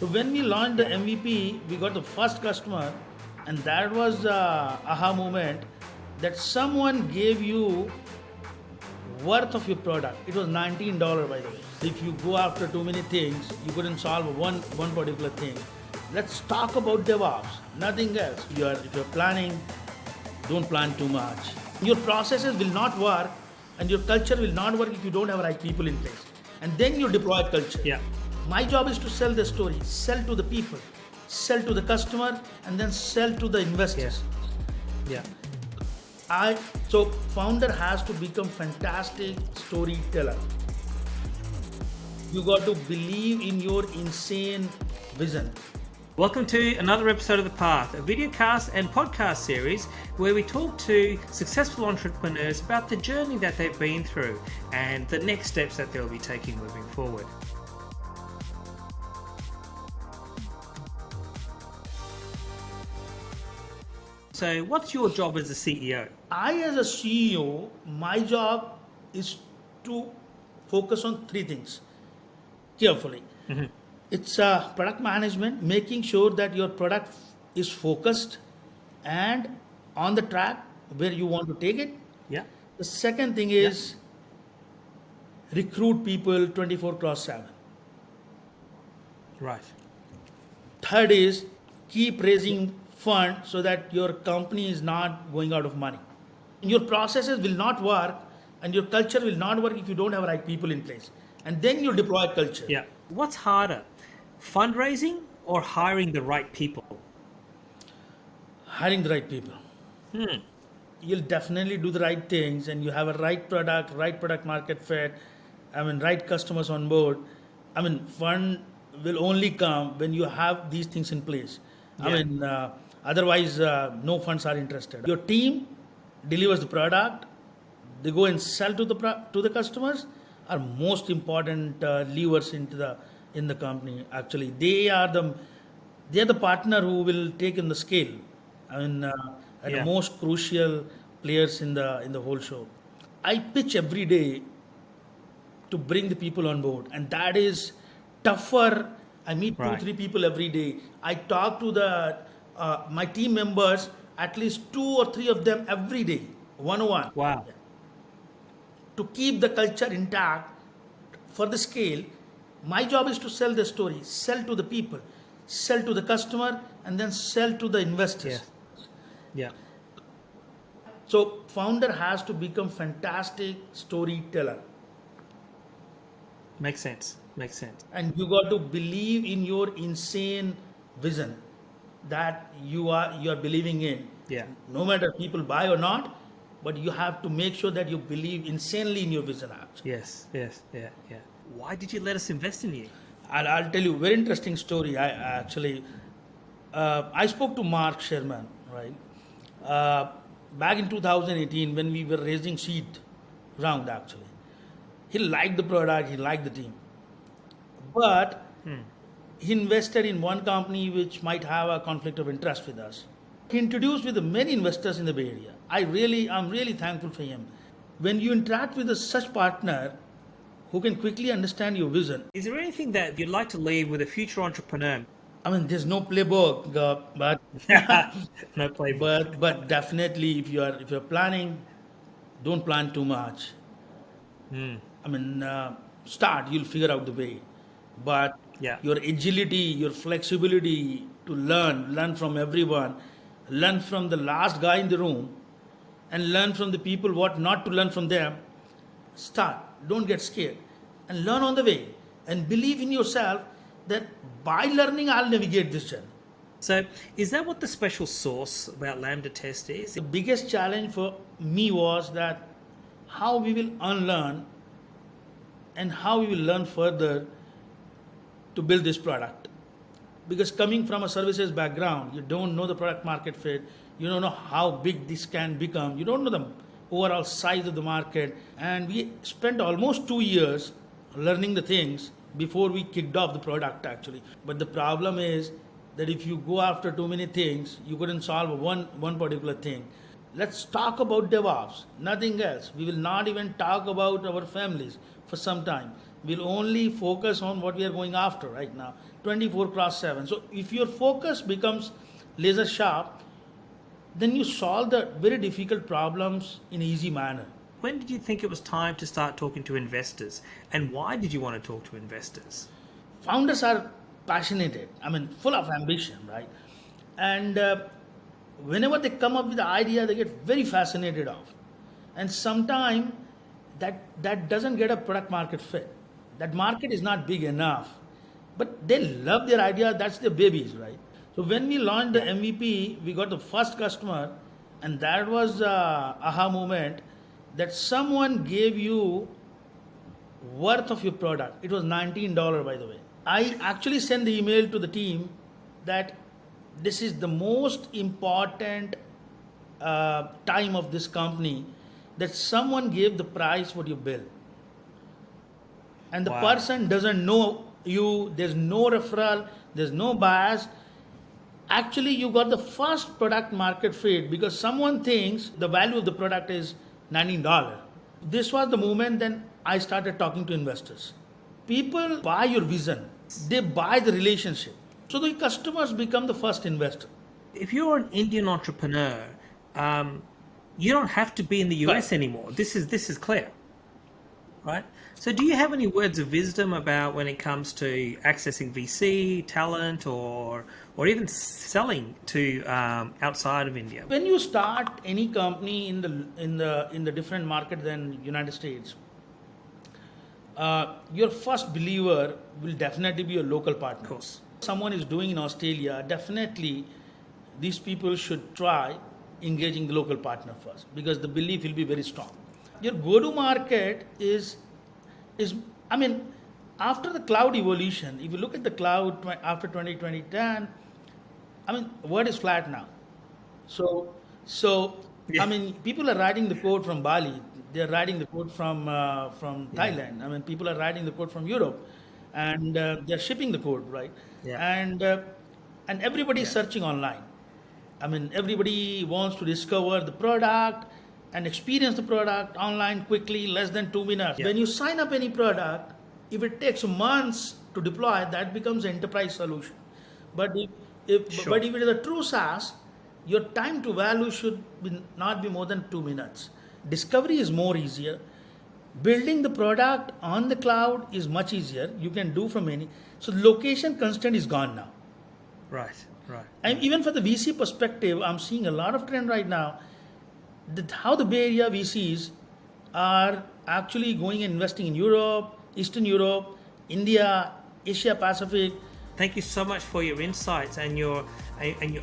So when we launched the Yeah. MVP, we got the first customer, and that was the aha moment that someone gave you worth of your product. It was $19, by the way. If you go after too many things, you couldn't solve one particular thing. Let's talk about DevOps. Nothing else. If you're planning, don't plan too much. Your processes will not work, and your culture will not work if you don't have right people in place. And then you deploy culture. Yeah. My job is to sell the story, sell to the people, sell to the customer, and then sell to the Yeah. investors. Yeah. So founder has to become fantastic storyteller. You got to believe in your insane vision. Welcome to another episode of The Path, a videocast and podcast series where we talk to successful entrepreneurs about the journey that they've been through and the next steps that they'll be taking moving forward. So, what's your job as a CEO? As a CEO, my job is to focus on three things carefully. It's product management, making sure that your product is focused and on the track where you want to take it. Yeah. The second thing is recruit people 24 cross 7. Right. Third is keep raising fund so that your company is not going out of money. Your processes will not work and your culture will not work if you don't have right people in place. And then you deploy culture. Yeah. What's harder, fundraising or hiring the right people? Hiring the right people. You'll definitely do the right things and you have a right product market fit, right customers on board. Fund will only come when you have these things in place. Yeah. Otherwise, no funds are interested. Your team delivers the product, they go and sell to the customers are most important levers in the company. Actually, they're the partner who will take in the scale. Are the Yeah. most crucial players in the whole show. I pitch every day to bring the people on board, and that is tougher. I meet two Right. three people every day. I talk to the my team members, at least two or three of them every day, one-on-one, Wow. to keep the culture intact for the scale. My job is to sell the story, sell to the people, sell to the customer, and then sell to the investors. Yeah. Yeah. So founder has to become fantastic storyteller, Makes sense. Makes sense. and you got to believe in your insane vision that you are believing in. Yeah. No matter people buy or not, but you have to make sure that you believe insanely in your vision. Actually, Yes. Yes. Yeah. Yeah. Why did you let us invest in you? I'll tell you a very interesting story. I spoke to Mark Sherman, right? Back in 2018 when we were raising seed round, actually. He liked the product, he liked the team. But he invested in one company which might have a conflict of interest with us. He introduced with many investors in the Bay Area. I'm really thankful for him. When you interact with such partner who can quickly understand your vision, Is there anything that you'd like to leave with a future entrepreneur? there's no playbook, but No playbook. but definitely if you're planning, don't plan too much. Start, you'll figure out the way. But Yeah. your agility, your flexibility to learn from everyone, learn from the last guy in the room, and learn from the people what not to learn from them. Start, don't get scared, and learn on the way, and believe in yourself that by learning I'll navigate this journey. So, is that what the special sauce about LambdaTest is? The biggest challenge for me was that how we will unlearn and how we will learn further to build this product. Because coming from a services background, you don't know the product market fit, you don't know how big this can become, you don't know the overall size of the market. And we spent almost 2 years learning the things before we kicked off the product, actually. But the problem is that if you go after too many things, you couldn't solve one particular thing. let's talk about DevOps, nothing else. We will not even talk about our families for some time. We'll only focus on what we are going after right now, 24/7. So if your focus becomes laser sharp, then you solve the very difficult problems in an easy manner. When did you think it was time to start talking to investors? And why did you want to talk to investors? Founders are passionate, full of ambition, right? And whenever they come up with the idea, they get very fascinated of. And sometimes that doesn't get a product market fit. That market is not big enough. But they love their idea, that's their babies, right? So when we launched the MVP, we got the first customer, and that was aha moment that someone gave you worth of your product. It was $19, by the way. I actually sent the email to the team that this is the most important time of this company, that someone gave the price what you bill. And the Wow. person doesn't know you, there's no referral, there's no bias. Actually, you got the first product market fit because someone thinks the value of the product is $19. This was the moment then I started talking to investors. People buy your vision, they buy the relationship. So the customers become the first investor. If you're an Indian entrepreneur, you don't have to be in the US Right. anymore. This is clear, right? So, do you have any words of wisdom about when it comes to accessing VC talent, or even selling to outside of India? When you start any company in the different market than United States, your first believer will definitely be your local partner. Of course. Someone is doing in Australia, definitely these people should try engaging the local partner first because the belief will be very strong. Your go-to market is after the cloud evolution, if you look at the cloud after 2010, word is flat now. So Yeah. people are writing the code from Bali. They're writing the code from Thailand. People are writing the code from Europe, and they're shipping the code, right? Yeah. And everybody is searching online. Everybody wants to discover the product and experience the product online quickly, less than 2 minutes. Yeah. When you sign up any product, if it takes months to deploy, that becomes an enterprise solution. But Sure. but if it is a true SaaS, your time to value should not be more than 2 minutes. Discovery is more easier. Building the product on the cloud is much easier. You can do from any. So location constraint is gone now. Right. Right. And even for the VC perspective, I'm seeing a lot of trend right now that how the Bay Area VCs are actually going and investing in Europe, Eastern Europe, India, Asia Pacific. Thank you so much for your insights and your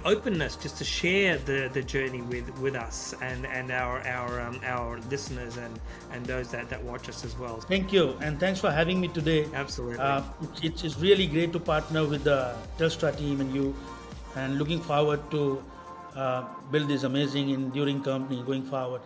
openness just to share the journey with us and our listeners and those that watch us as well. Thank you, and thanks for having me today. Absolutely. It's really great to partner with the Telstra team and you, and looking forward to build this amazing enduring company going forward.